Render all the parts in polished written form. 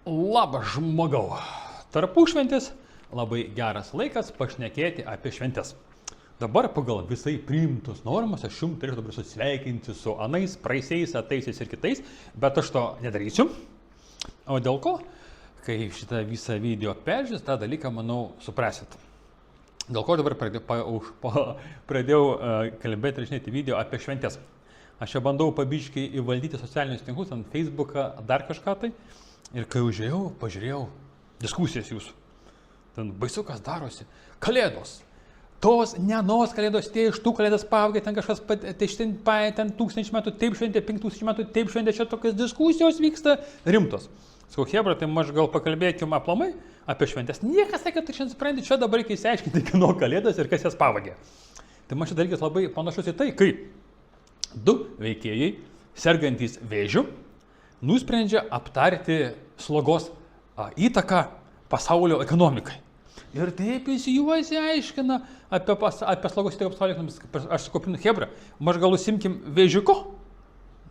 Labas žmogau. Tarpušventis labai geras laikas pašnekėti apie šventes. Dabar pagal visai priimtus normas aš jums turėčiau dabar susveikinti su anais, praeisiais, ataisiais ir kitais, bet aš to nedarysiu. O dėl ko? Kai šitą visą video peržiūrės, tą dalyką, manau, suprasit. Dėl ko dabar pradėjau kalbėti ir žinėti video apie šventes. Aš čia bandau pabiškai įvaldyti socialinius tinklus, ant Facebooką, dar kažką tai. Ir kai užėjau, pažiūrėjau diskusijas jūsų. Ten baisu, kas darosi. Kalėdos. Tos nenos kalėdos, tie iš tų kalėdas pavogė, ten kažkas ten 1000 metų taip šventė, 5000 metų taip šventė, čia tokios diskusijos vyksta rimtos. Sakau, hebra, tai aš gal pakalbėkim aplamai apie šventes. Niekas sakė, tai šiandien supranti, čia dabar reikia įsiaiškinti, kieno kalėdas ir kas jas pavogė. Tai man šis dalykas labai panašus į tai, kai du veikėjai, sergantys vėžiu, nusprendžia aptarti slogos įtaką pasaulio ekonomikai. Ir taip jis juos aiškina apie slogos įtaką pasaulio ekonomikai. Aš sakau, hebra, aš gal užsimkim vėžiuko,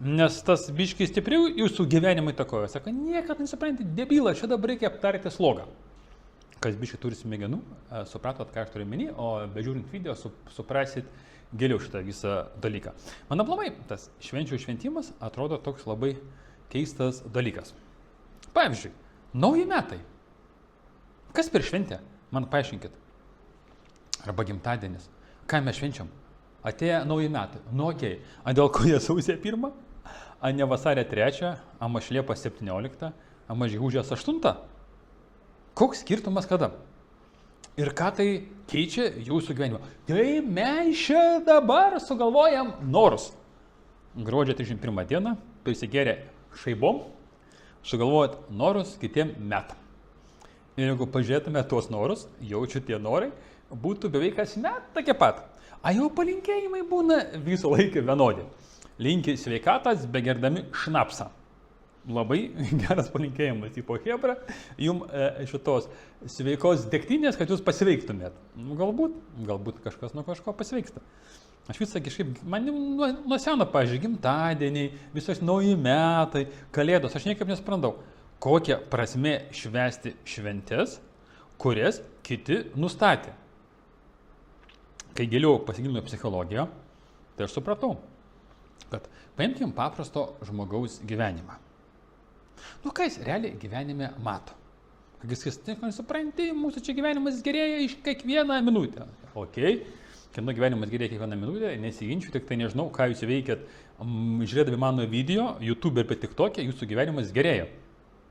nes tas biškiai stipriau jūsų gyvenimą įtakoja. Sako, niekad nesupranti, debila, čia dabar reikia aptarti slogą. Kas biškiai turi smegenų, supratot, ką aš turiu meni, o bežiūrint video suprasit giliau šitą visą dalyką. Man aplamai tas švenčių šventimas atrodo toks labai keistas dalykas. Pavyzdžiui, nauji metai. Kas per šventę? Man paaiškinkit. Arba gimtadienis. Ką mes švenčiam? Atėjo nauji metai. Nu, okei. A dėl ko jie sausio 1? A ne vasario 3? A maž Liepos 17? A maž Gegužės 8? Koks skirtumas kada? Ir ką tai keičia jūsų gyvenimą? Tai mes čia dabar sugalvojam norus. Gruodžio 31 dieną prisigėrė šaibom, sugalvojat norus kitiem metam. Ir jeigu pažiūrėtume tuos norus, jaučiu tie norai, būtų beveik kasmet tokie pat. A jau palinkėjimai būna visą laiką vienodi. Linki sveikatas, begerdami šnapsą. Labai geras palinkėjimas, tipo hebra, jums šitos sveikos degtinės, kad jūs pasveiktumėt. Galbūt kažkas nuo kažko pasveiksta. Aš visą kažkaip, man nuo seno, pavyzdžiui, gimtadieniai, visos nauji metai, kalėdos, aš niekaip nesprendau, kokia prasmė švęsti šventes, kurias kiti nustatė. Kai giliau pasigilinau psichologiją, tai aš supratau, kad paimkim paprasto žmogaus gyvenimą. Nu, ką jis realiai gyvenime mato? Jis nesupranti, mūsų čia gyvenimas gerėja iš kiekvieną minutę. Okei. Kieno gyvenimas gerėja kiekvieną minutę, nesiginčiu, tik tai nežinau, ką jūs veikėt, žiūrėdami mano video, YouTube ir TikTok'e, jūsų gyvenimas gerėja.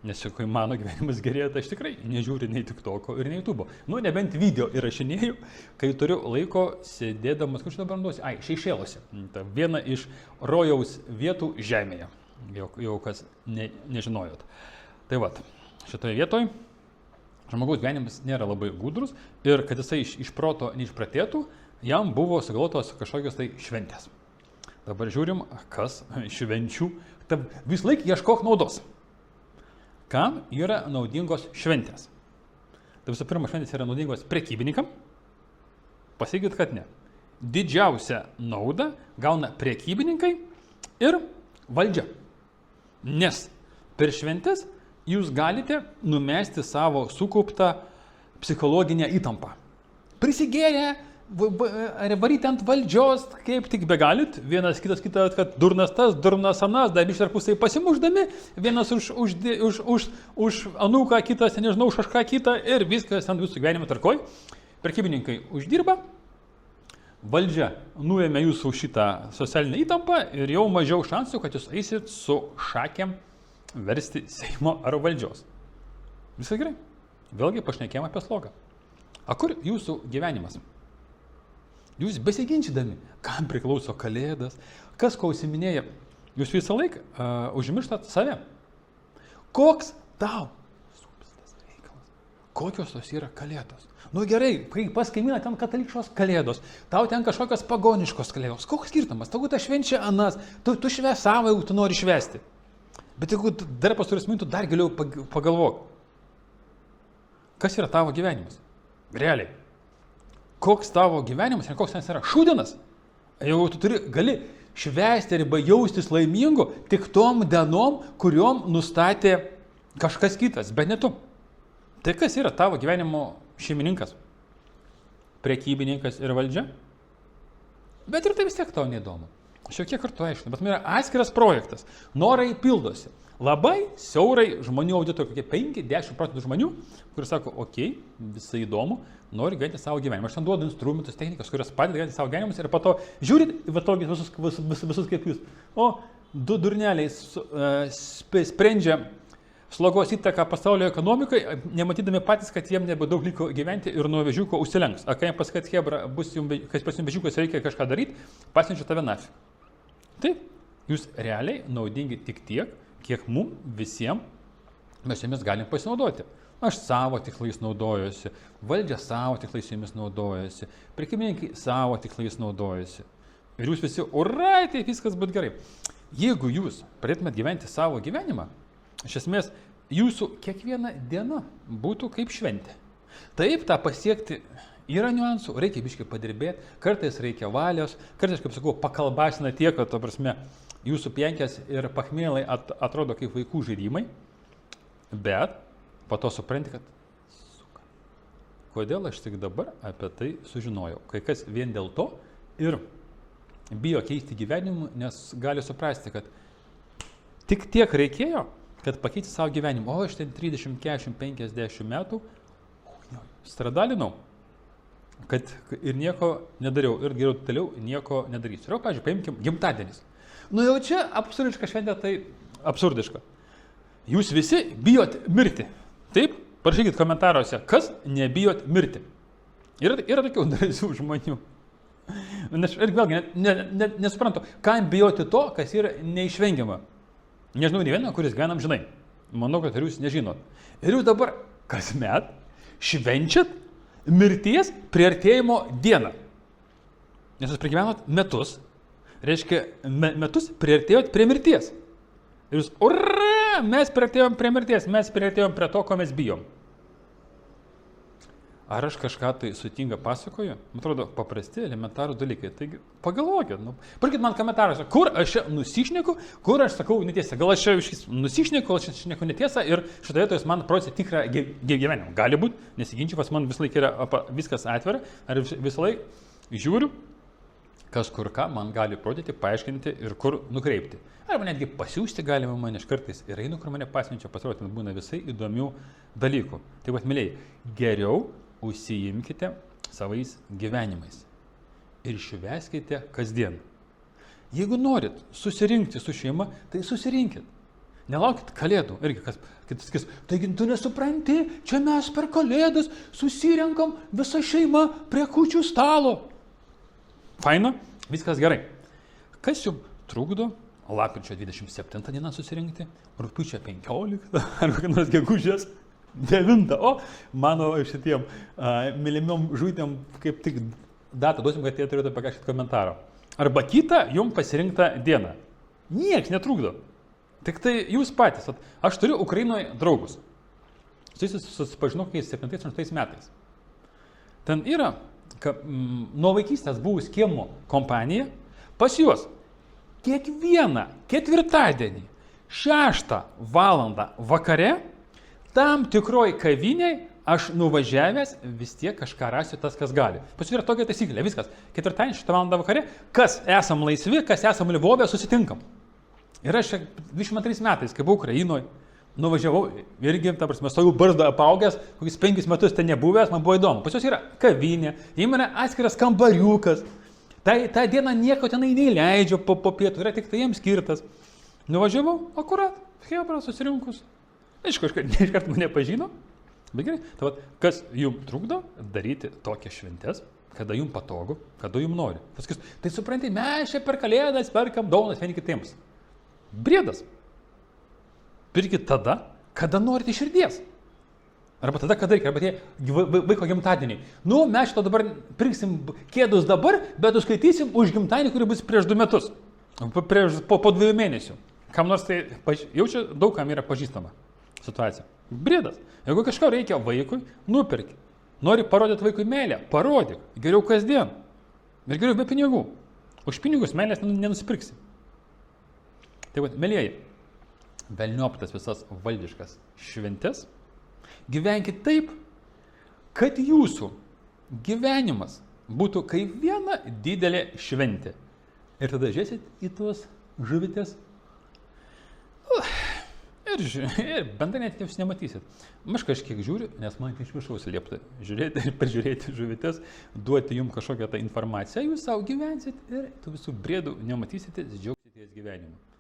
Nes kai mano gyvenimas gerėja, tai aš tikrai nežiūriu nei TikTok'o ir nei YouTube'o. Nu, nebent video įrašinėjau, kai turiu laiko sėdėdamas, kažkaip dabar randuosi, Šeišėluose. Tai viena iš rojaus vietų žemėje, jau kas nežinojot. Tai vat, šitoje vietoje žmogaus gyvenimas nėra labai gudrus ir kad jisai iš proto neišpratėtų, jam buvo sugalvotos kažkokios tai šventės. Dabar žiūrim, kas švenčių. Vis laik ieškok naudos. Kam yra naudingos šventės? Tai visų pirma, šventės yra naudingos prekybininkam. Pasakykit, kad ne. Didžiausią naudą gauna prekybininkai ir valdžia. Nes per šventės jūs galite numesti savo sukauptą psichologinę įtampą. Prisigėrę, varyti ant valdžios, kaip tik begalit, vienas kitas, kad durnas tas, durnas anas, dar iš tarpusai pasimuždami, vienas už anūką, kitas, nežinau, už kažką kitą ir viskas ant jūsų gyvenimo tvarkoj. Prekybininkai uždirba, valdžia nuėmė jūsų šitą socialinę įtampą ir jau mažiau šansų, kad jūs eisit su šakėm versti Seimo ar valdžios. Visai gerai. Vėlgi pašnekėjom apie slogą. A kur jūsų gyvenimas? Jūs besiginčydami, kam priklauso kalėdas, kas ko užsiminėja, jūs visą laiką užmirštat save. Koks tau supstas reikalas? Kokios tos yra kalėdos? Nu gerai, kai pas kaimyną ten katalikškos kalėdos, tau ten kažkokios pagoniškos kalėdos. Koks skirtumas? Tau ta švenčia anas, tu švęs savo, jeigu tu nori švęsti. Bet jeigu dar pastaruosius mintų, dar giliau pagalvok. Kas yra tavo gyvenimas? Realiai. Koks tavo gyvenimas ir koks ten yra šūdienas. Jeigu tu gali švęsti arba jaustis laimingu tik tom dienom, kuriuom nustatė kažkas kitas, bet ne tu. Tai kas yra tavo gyvenimo šeimininkas? Prekybininkas ir valdžia? Bet ir tai vis tiek tau neįdomu. Aš jau kiek kartų aiškinu, bet man yra atskiras projektas. Norai pildosi. Labai siaurai žmonių audito, kokie 5-10% žmonių, kurie sako, okei, visai įdomu, nori gyventi savo gyvenimą. Aš ten duodu instrumentus, technikas, kurios padeda gyventi savo gyvenimus ir po to žiūrit, va tokius visus kaip jūs. O, du durneliai sprendžia slogos įtaką pasaulio ekonomikai, nematydami patys, kad jiem nebedaug liko gyventi ir nuo vežiuko užsilenks. A kai jiems pasakyt, hebra, kas pas jums vežiukas reikia kažką daryti, pasiunčia tave nafig. Taip, jūs realiai naudingi tik tiek, kiek mums visiems mes jomis galim pasinaudoti. Aš savo tikslais naudojuosi, valdžia savo tikslais jomis naudojasi, prekybininkai savo tikslais naudojasi. Ir jūs visi, urai, tai viskas būtų gerai. Jeigu jūs pradėtumėt gyventi savo gyvenimą, iš esmės jūsų kiekviena diena būtų kaip šventė. Taip, tą pasiekti yra niuansų, reikia biškai padirbėti, kartais reikia valios, kartais, kaip sakau, pakalbasina tiek, kad, to prasme, jūsų pienkės ir pachmėlai atrodo kaip vaikų žaidimai, bet po to supranti, kad kodėl aš tik dabar apie tai sužinojau. Kai kas vien dėl to ir bijo keisti gyvenimą, nes gali suprasti, kad tik tiek reikėjo, kad pakeisti savo gyvenimą. O aš ten 30, 40, 50 metų stradalinau, kad ir nieko nedariau, ir geriau toliau nieko nedarysiu. Ir, pavyzdžiui, paimkim gimtadienis. Nu jau čia absurdiška šventė, tai absurdiška. Jūs visi bijot mirti. Taip? Parašykit komentaruose, kas nebijot mirti. Yra tokių drąsių žmonių. Ir vėlgi, nesuprantu, kam bijoti to, kas yra neišvengiama. Nežinau, ne vieno, kuris gyvenam žinai. Manau, kad ir jūs nežinot. Ir jūs dabar kasmet švenčiat mirties priartėjimo dieną. Nes jūs pragyvenot metus, reiškia, metus priartėjot prie mirties. Ir jūs, ura, mes priartėjom prie mirties, mes priartėjom prie to, ko mes bijom. Ar aš kažką tai sutinga pasakoju? Man atrodo, paprasti, elementarų dalykai. Taigi, pagalvokit, palikit man komentaruose, kur aš čia nusišneku, kur aš sakau netiesą. Gal aš čia nusišneku, gal aš šneku netiesą ir šitoje vietoje jūs man parodysite tikrą gyvenimą. Gali būti, nesiginčiu, pas man visą laiką yra viskas atvira, ar visą laiką žiūriu, kas kur ką man gali parodyti, paaiškinti ir kur nukreipti. Arba netgi pasiųsti galima mane, aš kartais ir einu, kur mane pasiunčia, pasirodyti, būna visai įdomių dalykų. Tai vat, mėlyjei, geriau užsiimkite savais gyvenimais ir švęskite kasdien. Jeigu norit susirinkti su šeima, tai susirinkit. Nelaukit kalėdų. Irgi kitas sakys, taigi tu nesupranti, čia mes per kalėdas susirenkam visą šeimą prie kūčių stalo. Faina, viskas gerai. Kas jums trukdo lapkričio 27 dieną susirinkti, rugpjūčio 15 ar kokią nors gegužės 9, o mano šitiem mylimiom žuitėm kaip tik datą duosim, kad jie turėtų pakašyti komentarą. Arba kitą jums pasirinktą dieną. Niekas netrukdo. Tik tai jūs patys. Aš turiu Ukrainoje draugus. Su jais susipažinau 7-8 metais. Ten yra nuo vaikystės buvus kiemo kompanija. Pas juos kiekvieną ketvirtadienį 6 valandą vakare tam tikroj kaviniai aš nuvažiavęs vis tiek kažką rasiu tas, kas gali. Pas jų yra tokia taisyklė, viskas. Ketvirtadienį 6 valandą vakare, kas esam laisvi, kas esam Lvove, susitinkam. Ir aš 22 metais, kai buvau Ukrainoje, nuvažiavau irgi, ta prasme, savo barzdą apaugęs, kokius 5 metus ten nebuvęs, man buvo įdomu. Pas juos yra kavinė, įmonė atskiras kambariukas. Ta diena nieko tenai neįleidžia po pietų, yra tik tai jiems skirtas. Nuvažiavau, akurat, hebra, susirinkus. Iškart mane pažino, bet gerai. Tai vat, kas jums trukdo daryti tokias šventes, kada jums patogu, kada jums nori. Paskui, tai supranti, mes čia per kalėdas perkam dovanas vieni kitiems. Briedas. Pirkit tada, kada norite širdies. Arba tada, kada reikia, arba tie vaiko gimtadieniai. Nu, mes šito dabar pirksim kėdus dabar, bet užskaitysim už gimtadienį, kurį bus prieš 2 metus. Po 2 mėnesių. Kam nors tai, jau čia daug kam yra pažįstama situacija. Briedas. Jeigu kažko reikia vaikui, nupirki. Nori parodyti vaikui meilę, parodyk. Geriau kasdien. Ir geriau be pinigų. Už pinigus meilės nenusipirksi. Tai va, mėlyjeji, velnioptas visas valdiškas šventes, gyvenkit taip, kad jūsų gyvenimas būtų kaip viena didelė šventė. Ir tada žiūrėsit į tuos žuvytės ir bendrai net jūs nematysit. Aš kažkiek žiūriu, nes man iš viršaus liepta žiūrėti ir pažiūrėti žuvytės, duoti jums kažkokią tą informaciją, jūs savo gyvensit ir tų visų brėdų nematysite, džiaugsitės gyvenimu.